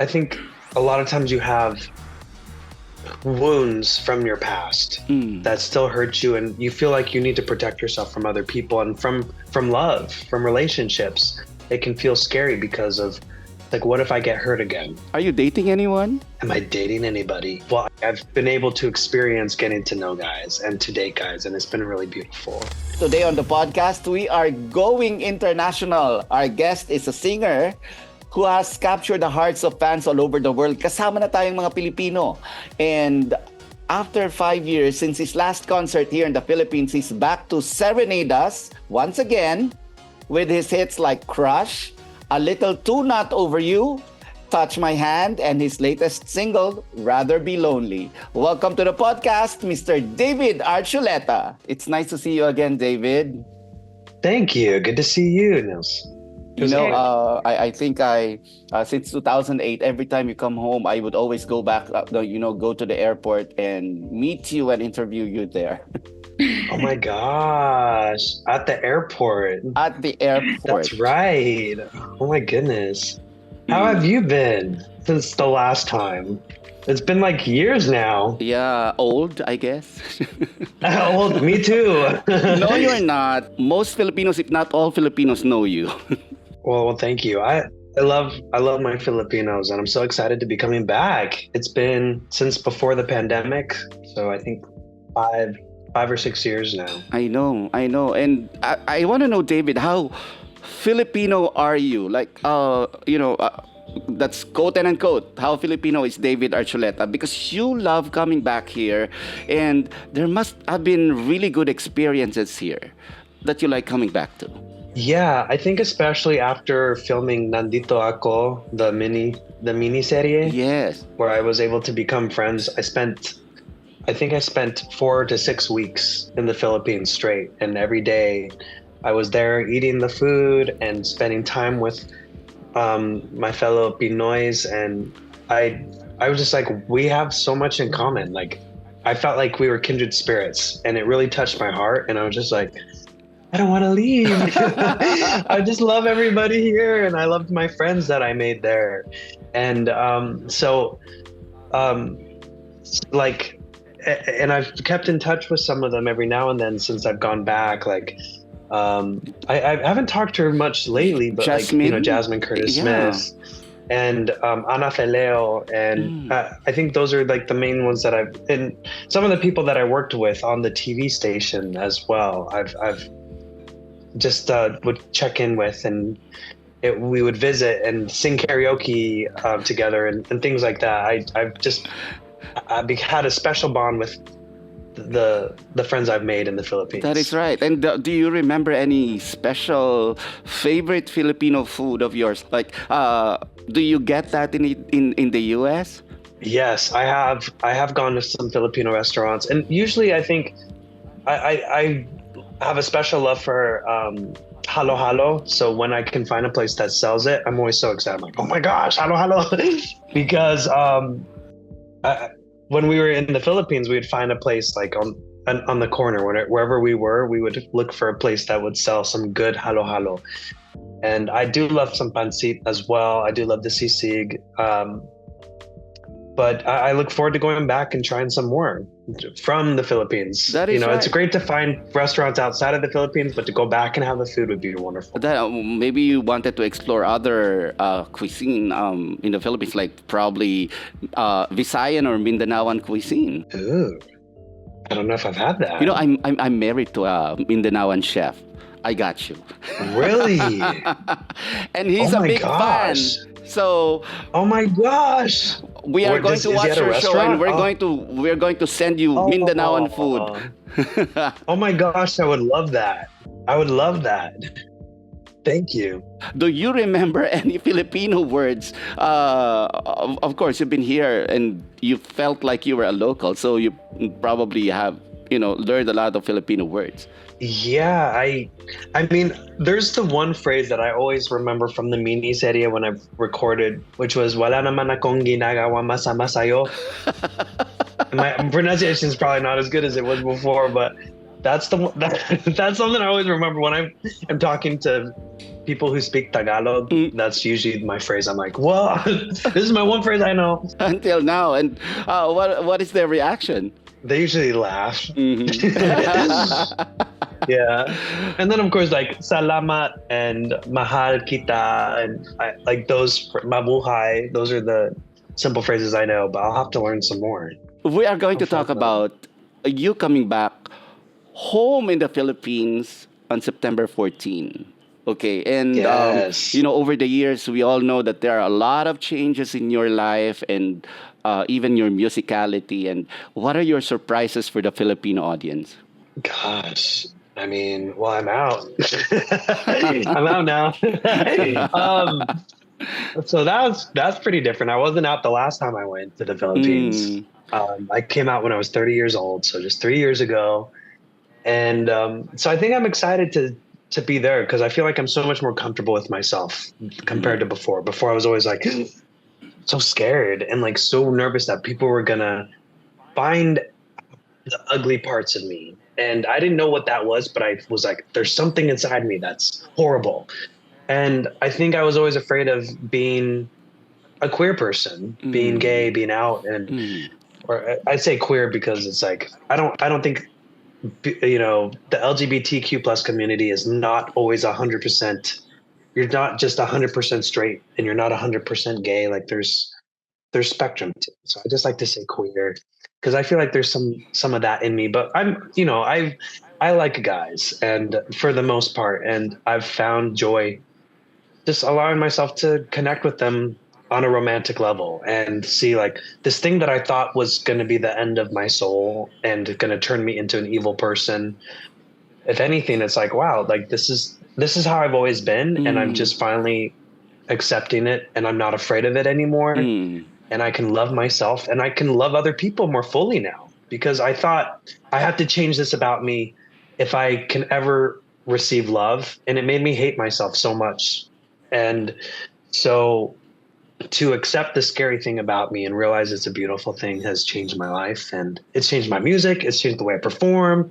I think a lot of times you have wounds from your past that still hurt you, and you feel like you need to protect yourself from other people and from love, from relationships. It can feel scary because of, like, what if I get hurt again? Are you dating anyone? Am I dating anybody? Well, I've been able to experience getting to know guys and to date guys, and it's been really beautiful. Today on the podcast, we are going international. Our guest is a singer who has captured the hearts of fans all over the world. Kasama na tayong mga Pilipino. And after 5 years since his last concert here in the Philippines, he's back to serenade us once again with his hits like Crush, A Little Too Not Over You, Touch My Hand, and his latest single, Rather Be Lonely. Welcome to the podcast, Mr. David Archuleta. It's nice to see you again, David. Thank you. Good to see you, Nelson. I think since 2008, every time you come home, I would always go back, go to the airport and meet you and interview you there. Oh my gosh, at the airport. At the airport. That's right. Oh my goodness. How have you been since the last time? It's been like years now. Yeah, old, I guess. Old, me too. No, you're not. Most Filipinos, if not all Filipinos, know you. Well, thank you. I love my Filipinos, and I'm so excited to be coming back. It's been since before the pandemic, so I think five or 6 years now. I know. And I want to know, David, how Filipino are you? Like, that's quote and unquote, how Filipino is David Archuleta? Because you love coming back here, and there must have been really good experiences here that you like coming back to. Yeah, I think especially after filming Nandito Ako, the mini serie. Yes. Where I was able to become friends. I think I spent 4 to 6 weeks in the Philippines straight, and every day I was there eating the food and spending time with my fellow Pinoys, and I was just like, we have so much in common. Like, I felt like we were kindred spirits, and it really touched my heart, and I was just like, I don't want to leave. I just love everybody here, and I loved my friends that I made there. And and I've kept in touch with some of them every now and then since I've gone back. Like, I haven't talked to her much lately, but Jasmine? Jasmine Curtis Smith and Ana Feleo, and I think those are like the main ones that and some of the people that I worked with on the TV station as well. I've just would check in with, and we would visit and sing karaoke together and things like that. I've had a special bond with the friends I've made in the Philippines. That is right. And do you remember any special favorite Filipino food of yours? Like, do you get that in the US? Yes, I have gone to some Filipino restaurants, and usually I think I have a special love for halo halo. So when I can find a place that sells it, I'm always so excited. I'm like, oh my gosh, halo halo, because when we were in the Philippines, we'd find a place like on the corner, wherever we were, we would look for a place that would sell some good halo halo. And I do love some pancit as well. I do love the sisig. But I look forward to going back and trying some more from the Philippines. That is right. It's great to find restaurants outside of the Philippines, but to go back and have the food would be wonderful. Maybe you wanted to explore other cuisine in the Philippines, like probably Visayan or Mindanaoan cuisine. Ooh, I don't know if I've had that. I'm married to a Mindanaoan chef. I got you. Really? And he's a big fan. So, oh my gosh, we are going to watch your show, and we're going to send you Mindanaoan food. Oh my gosh, I would love that. Thank you. Do you remember any Filipino words? Of course, you've been here and you felt like you were a local, so you probably have learned a lot of Filipino words. Yeah, I mean, there's the one phrase that I always remember from the mini serie when I recorded, which was "Wala naman akong ginagawa masama sa'yo." My pronunciation is probably not as good as it was before, but that's something I always remember when I'm talking to people who speak Tagalog, Mm. that's usually my phrase. I'm like, whoa, this is my one phrase I know. Until now. And what is their reaction? They usually laugh. Mhm. Yeah. And then, of course, like salamat and mahal kita and like those, mabuhay, those are the simple phrases I know, but I'll have to learn some more. We are going to talk about you coming back home in the Philippines on September 14. Okay, and Yes. over the years, we all know that there are a lot of changes in your life and even your musicality. And what are your surprises for the Filipino audience? Gosh. I mean, well, I'm out. I'm out now. So that's pretty different. I wasn't out the last time I went to the Philippines. Mm. I came out when I was 30 years old, so just 3 years ago. And so I think I'm excited to be there because I feel like I'm so much more comfortable with myself compared to before. Before I was always like so scared and like so nervous that people were gonna find the ugly parts of me. And I didn't know what that was, but I was like, there's something inside me that's horrible. And I think I was always afraid of being a queer person, being gay, being out, and or I say queer because it's like I don't think the LGBTQ plus community is not always 100%. You're not just 100% straight, and you're not 100% gay. Like there's spectrum too. So I just like to say queer because I feel like there's some of that in me. But I like guys, and for the most part, and I've found joy just allowing myself to connect with them on a romantic level and see like this thing that I thought was going to be the end of my soul and going to turn me into an evil person. If anything, it's like, wow, like this is how I've always been. And I'm just finally accepting it and I'm not afraid of it anymore. And I can love myself and I can love other people more fully now because I thought I have to change this about me if I can ever receive love. And it made me hate myself so much. And so to accept the scary thing about me and realize it's a beautiful thing has changed my life, and it's changed my music. It's changed the way I perform.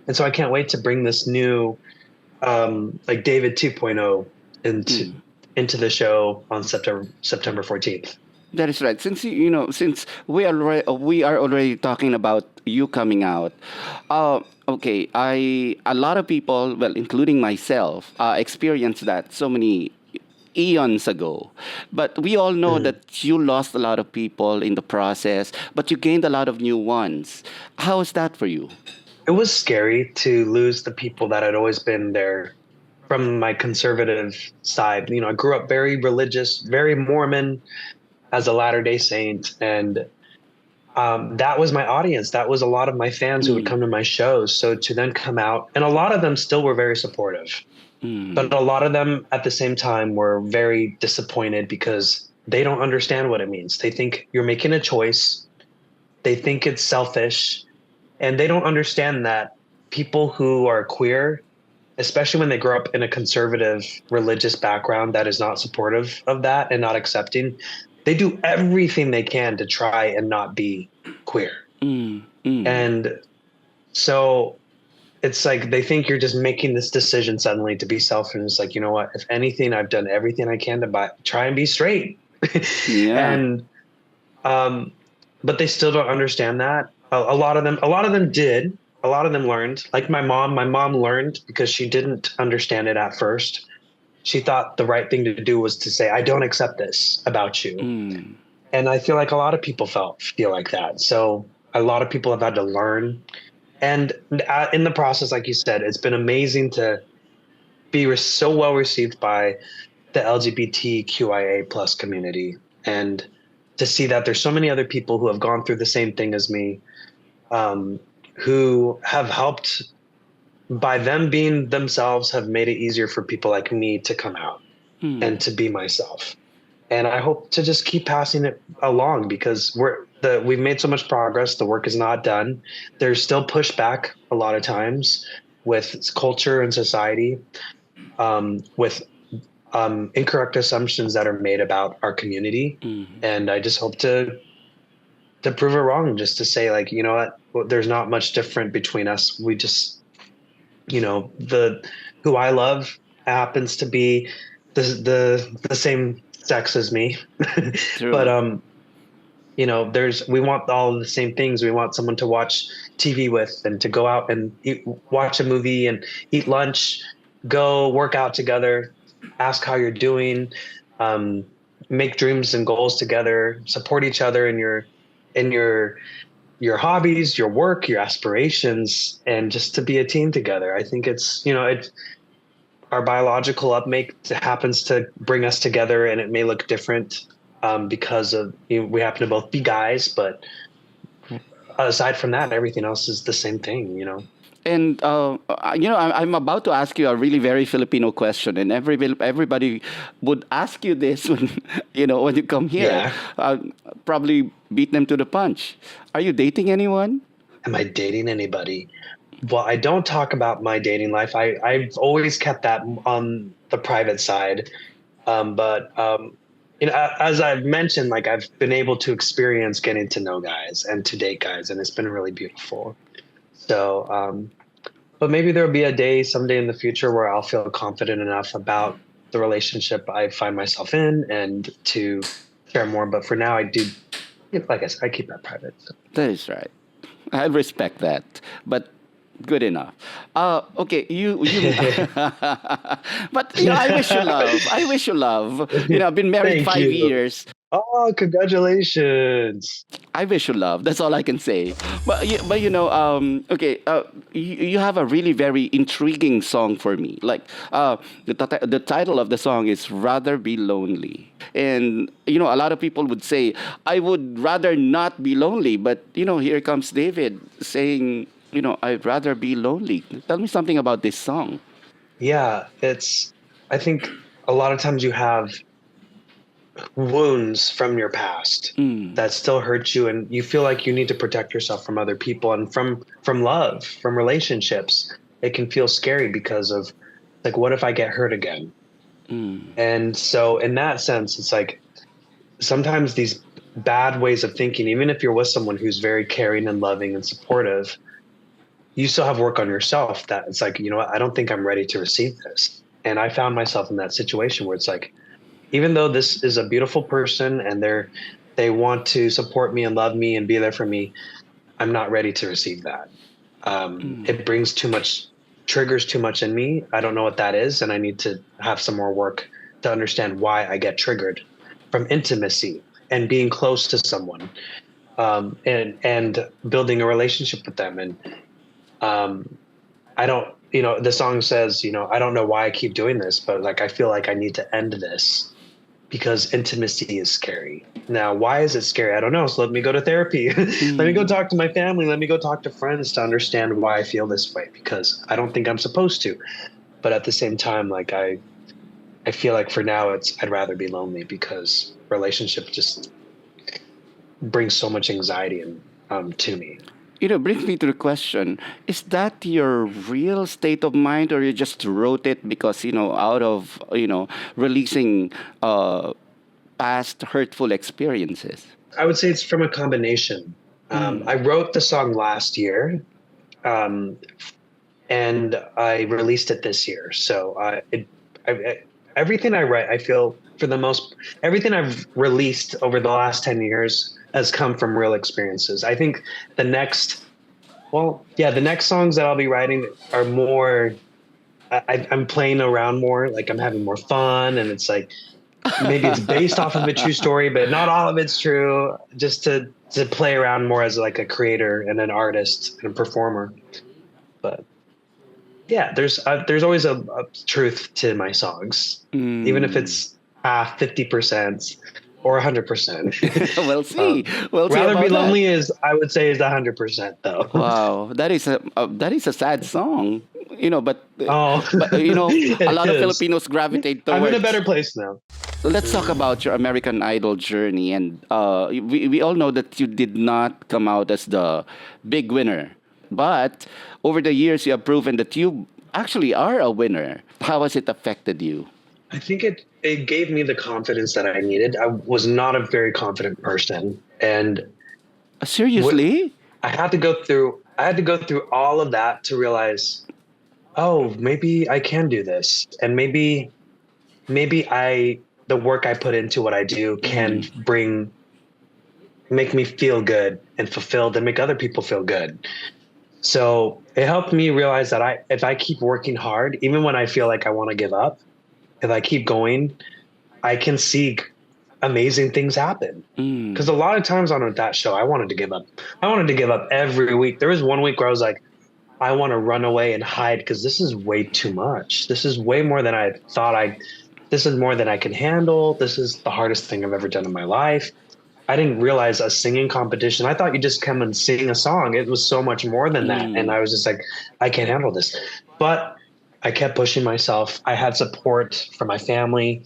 And so I can't wait to bring this new, like David 2.0 into the show on September 14th. That is right. Since we are already talking about you coming out. Okay, a lot of people, well, including myself, experienced that so many eons ago. But we all know that you lost a lot of people in the process, but you gained a lot of new ones. How is that for you? It was scary to lose the people that had always been there from my conservative side. I grew up very religious, very Mormon as a Latter-day Saint. And that was my audience. That was a lot of my fans who would come to my shows. So to then come out, and a lot of them still were very supportive. But a lot of them at the same time were very disappointed because they don't understand what it means. They think you're making a choice. They think it's selfish. And they don't understand that people who are queer, especially when they grow up in a conservative religious background that is not supportive of that and not accepting, they do everything they can to try and not be queer. And so it's like they think you're just making this decision suddenly to be selfish. And it's like, you know what? If anything, I've done everything I can to try and be straight. Yeah. And but they still don't understand that. A lot of them did. A lot of them learned. Like my mom learned because she didn't understand it at first. She thought the right thing to do was to say, I don't accept this about you. And I feel like a lot of people feel like that. So a lot of people have had to learn. And in the process, like you said, it's been amazing to be so well received by the LGBTQIA plus community, and to see that there's so many other people who have gone through the same thing as me, who have helped by them being themselves, have made it easier for people like me to come out and to be myself. And I hope to just keep passing it along because we've made so much progress. The work is not done. There's still pushback a lot of times with culture and society, with incorrect assumptions that are made about our community. And I just hope to prove it wrong, just to say like, you know what, well, there's not much different between us. We just, who I love happens to be the same sex as me. True. But we want all the same things. We want someone to watch TV with, and to go out and watch a movie and eat lunch, go work out together, ask how you're doing, make dreams and goals together, support each other in your hobbies, your work, your aspirations, and just to be a team together. I think it's our biological upmake happens to bring us together, and it may look different because of we happen to both be guys, but aside from that, everything else is the same thing. And I'm about to ask you a really very Filipino question, and everybody would ask you this when when you come here. Yeah. Probably beat them to the punch. Are you dating anyone? Am I dating anybody? Well, I don't talk about my dating life. I've always kept that on the private side. But as I've mentioned, like I've been able to experience getting to know guys and to date guys, and it's been really beautiful. So, but maybe there'll be a day someday in the future where I'll feel confident enough about the relationship I find myself in and to share more. But for now, I do, like I said, I keep that private. So. That is right. I respect that, but good enough. Okay, you. But I wish you love. I wish you love. I've been married Thank 5 you. years. Oh, congratulations! I wish you love. That's all I can say. But okay. You have a really very intriguing song for me. Like the title of the song is "Rather Be Lonely," and a lot of people would say I would rather not be lonely. But here comes David saying, I'd rather be lonely. Tell me something about this song. Yeah, I think a lot of times you have wounds from your past that still hurt you, and you feel like you need to protect yourself from other people and from love, from relationships. It can feel scary because of like, what if I get hurt again? And so in that sense, it's like sometimes these bad ways of thinking, even if you're with someone who's very caring and loving and supportive, you still have work on yourself that it's like, I don't think I'm ready to receive this. And I found myself in that situation where it's like, even though this is a beautiful person and they want to support me and love me and be there for me, I'm not ready to receive that. It brings triggers too much in me. I don't know what that is, and I need to have some more work to understand why I get triggered from intimacy and being close to someone, and building a relationship with them. And I don't, the song says, I don't know why I keep doing this, but like I feel like I need to end this. Because intimacy is scary. Now, why is it scary? I don't know. So let me go to therapy. Let me go talk to my family. Let me go talk to friends to understand why I feel this way, because I don't think I'm supposed to. But at the same time, like I feel like for now I'd rather be lonely, because relationship just brings so much anxiety to me. Brings me to the question, is that your real state of mind, or you just wrote it because, out of, releasing past hurtful experiences? I would say it's from a combination. I wrote the song last year, and I released it this year. So everything I write, I feel everything I've released over the last 10 years has come from real experiences. I think the next songs that I'll be writing are more, I'm playing around more, like I'm having more fun, and it's like, maybe it's based off of a true story, but not all of it's true, just to play around more as like a creator and an artist and a performer. But yeah, there's always a truth to my songs, even if it's 50%. Or 100%. We'll see. Rather be lonely I would say is 100% though. Wow, that is a sad song. But a lot of Filipinos gravitate towards. I'm in a better place now. Let's talk about your American Idol journey, and we all know that you did not come out as the big winner, but over the years you have proven that you actually are a winner. How has it affected you? I think it gave me the confidence that I needed. I was not a very confident person, and seriously, I had to go through all of that to realize oh, maybe I can do this. And maybe the work I put into what I do can make me feel good and fulfilled and make other people feel good. So it helped me realize that if I keep working hard, even when I feel like I want to give up, if I keep going, I can see amazing things happen. Because a lot of times on that show, I wanted to give up. I wanted to give up every week. There was one week where I was like, I want to run away and hide because this is way too much. This is way more than I thought this is more than I can handle. This is the hardest thing I've ever done in my life. I didn't realize a singing competition. I thought you just come and sing a song. It was so much more than that. And I was just like, I can't handle this. But I kept pushing myself. I had support from my family,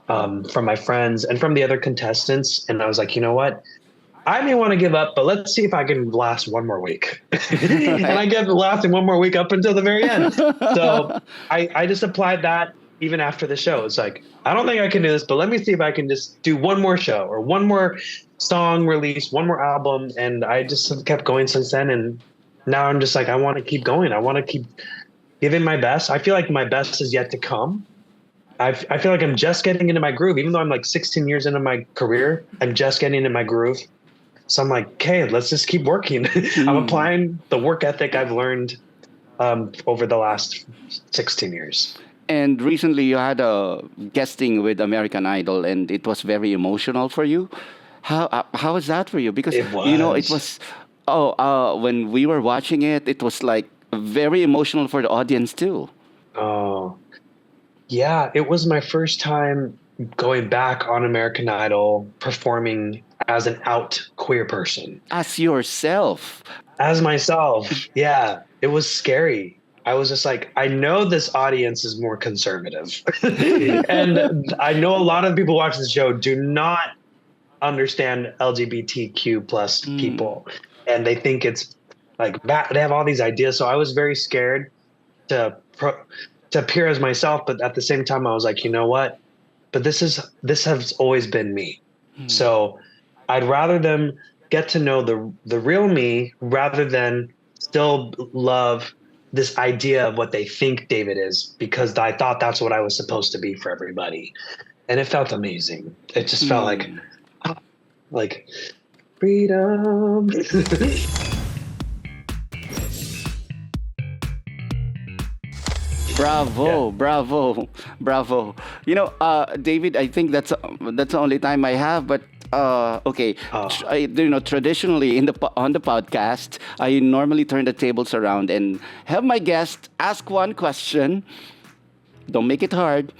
from my friends, and from the other contestants. And I was like, you know what? I may want to give up, but let's see if I can last one more week. And I kept lasting one more week up until the very end. So I just applied that even after the show. It's like, I don't think I can do this, but let me see if I can just do one more show or one more song release, one more album. And I just kept going since then. And now I'm just like, I want to keep going. I want to keep giving my best. I feel like my best is yet to come. I feel like I'm just getting into my groove. Even though I'm like 16 years into my career, I'm just getting into my groove. So I'm like, okay, let's just keep working. I'm applying the work ethic I've learned over the last 16 years. And recently you had a guesting with American Idol, and it was very emotional for you. How was that for you? Because It was. it was. When we were watching it, it was like very emotional for the audience too. Oh, yeah. It was my first time going back on American Idol, performing as an out queer person. As yourself. As myself. Yeah. It was scary. I was just like, I know this audience is more conservative. And I know a lot of people watching the show do not understand LGBTQ plus people. And they think it's like that. They have all these ideas. So I was very scared to appear as myself. But at the same time, I was like, you know what? But this has always been me. So I'd rather them get to know the real me rather than still love this idea of what they think David is, because I thought that's what I was supposed to be for everybody. And it felt amazing. It just felt like freedom. Bravo, bravo. David, I think that's the only time I have, but okay. Traditionally on the podcast, I normally turn the tables around and have my guest ask one question. Don't make it hard.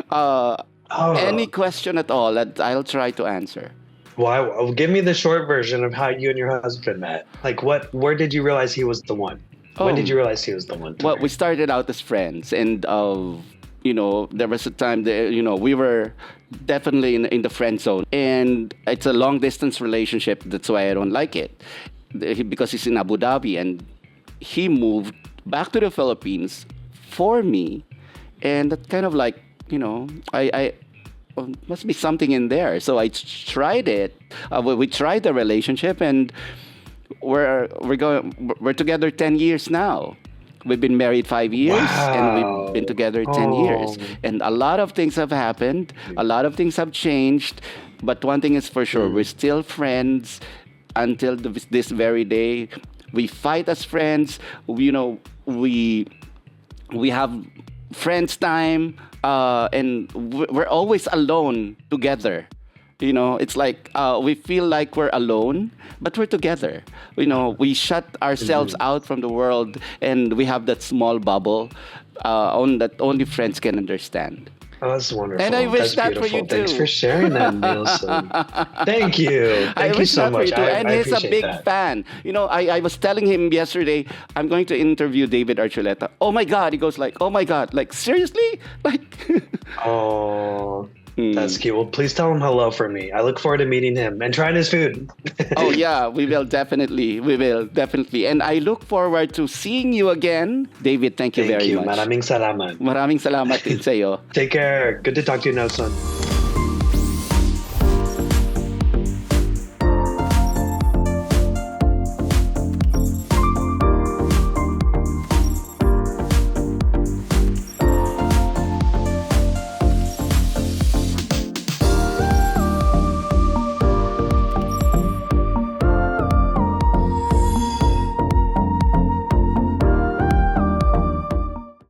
Any question at all that I'll try to answer. Well, give me the short version of how you and your husband met. Like, where did you realize he was the one? When did you realize he was the one? Well, we started out as friends, and there was a time that we were definitely in the friend zone, and it's a long distance relationship. That's why I don't like it, because he's in Abu Dhabi, and he moved back to the Philippines for me, and that kind of like I must be something in there. So I tried it. We tried the relationship, and we're together 10 years now. We've been married 5 years, and we've been together 10 years. And a lot of things have happened. A lot of things have changed. But one thing is for sure, we're still friends until this very day. We fight as friends. We have friends time, and we're always alone together. It's like we feel like we're alone, but we're together. We shut ourselves out from the world, and we have that small bubble that only friends can understand. Oh, that's wonderful. And I wish that's that for you too. Thanks for sharing that, Nelson. Thank you. Thank you so much. And he's a big that. fan. I was telling him yesterday, I'm going to interview David Archuleta. Oh my God. He goes like, oh my God. Like, seriously? Like. Oh. That's cute. Well, please tell him hello for me. I look forward to meeting him and trying his food. Oh, yeah. We will definitely. And I look forward to seeing you again. David, thank you very much. Maraming salamat. Maraming salamat din sa'yo. Take care. Good to talk to you, Nelson.